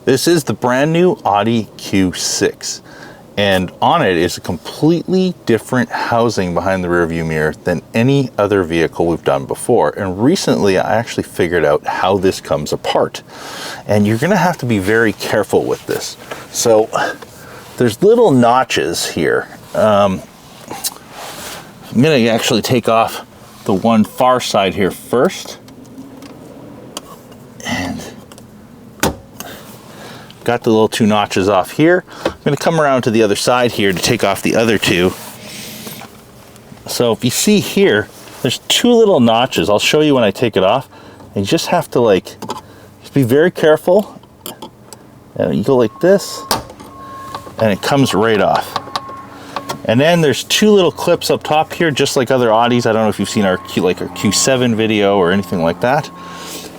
This is the brand new Audi Q6, and on it is a completely different housing behind the rearview mirror than any other vehicle we've done before. And recently I actually figured out how this comes apart, and you're gonna have to be very careful with this. So there's little notches here. I'm gonna actually take off the one far side here first, and got the little two notches off here. I'm going to come around to the other side here to take off the other two. So if you see here, there's two little notches. I'll show you when I take it off. And you just have to just be very careful. And you go like this, and it comes right off. And then there's two little clips up top here, just like other Audis. I don't know if you've seen our Q7 video or anything like that.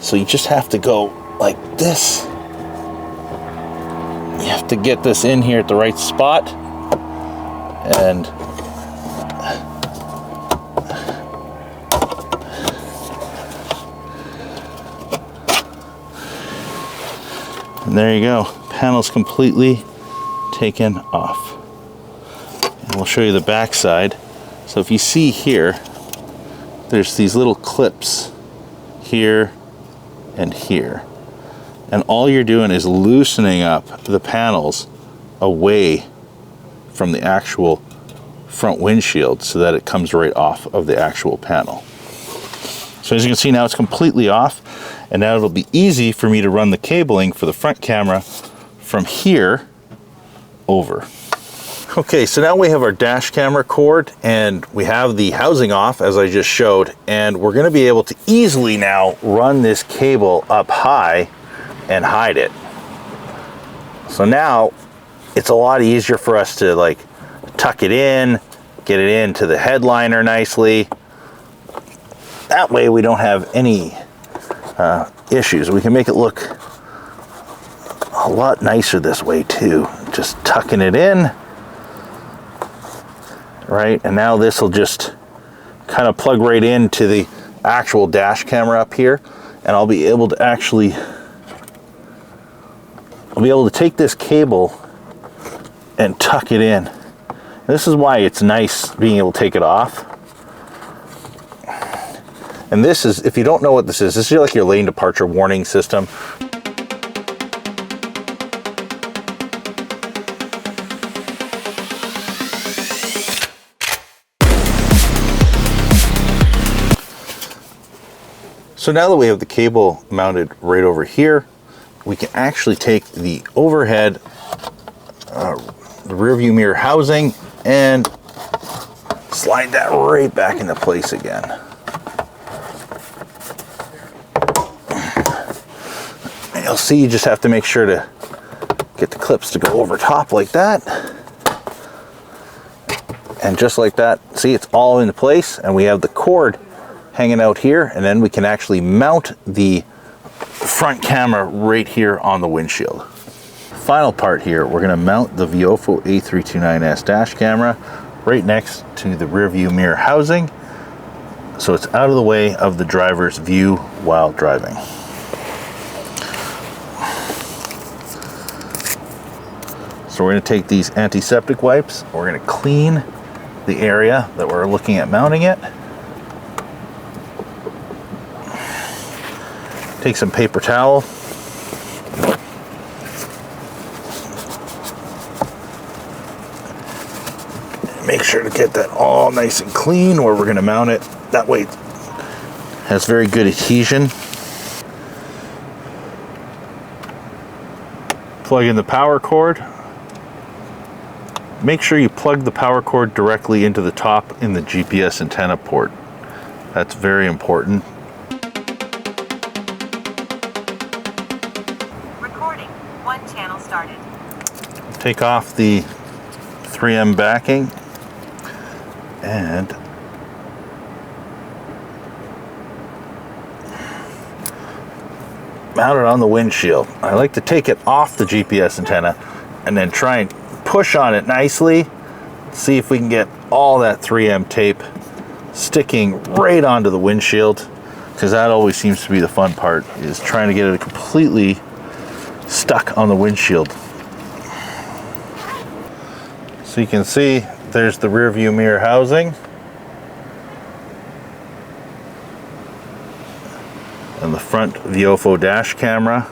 So you just have to go like this. You have to get this in here at the right spot, and there you go. Panel's completely taken off. And we'll show you the back side. So if you see here, there's these little clips here and here. And all you're doing is loosening up the panels away from the actual front windshield so that it comes right off of the actual panel. So as you can see now, it's completely off, and now it'll be easy for me to run the cabling for the front camera from here over. Okay, so now we have our dash camera cord, and we have the housing off as I just showed, and we're going to be able to easily now run this cable up high and hide it. So now it's a lot easier for us to tuck it in, get it into the headliner nicely. That way we don't have any issues. We can make it look a lot nicer this way too. Just tucking it in, right? And now this will just kind of plug right into the actual dash camera up here, and I'll be able to take this cable and tuck it in. This is why it's nice being able to take it off. And this is, if you don't know what this is like your lane departure warning system. So now that we have the cable mounted right over here, we can actually take the overhead rear view mirror housing and slide that right back into place again. And you'll see you just have to make sure to get the clips to go over top like that. And just like that, see, it's all into place, and we have the cord hanging out here, and then we can actually mount the front camera right here on the windshield. Final part here, we're going to mount the Viofo A329S dash camera right next to the rear view mirror housing, so it's out of the way of the driver's view while driving. So we're going to take these antiseptic wipes, we're going to clean the area that we're looking at mounting it. Take some paper towel. Make sure to get that all nice and clean where we're going to mount it. That way it has very good adhesion. Plug in the power cord. Make sure you plug the power cord directly into the top in the GPS antenna port. That's very important. One channel started. Take off the 3M backing and mount it on the windshield. I like to take it off the GPS antenna and then try and push on it nicely. See if we can get all that 3M tape sticking right onto the windshield, because that always seems to be the fun part, is trying to get it completely stuck on the windshield. So you can see there's the rear view mirror housing. And the front viofo dash camera.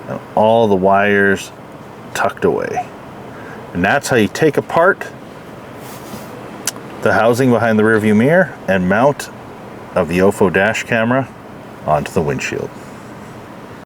And all the wires tucked away. And that's how you take apart the housing behind the rear view mirror and mount a viofo dash camera onto the windshield.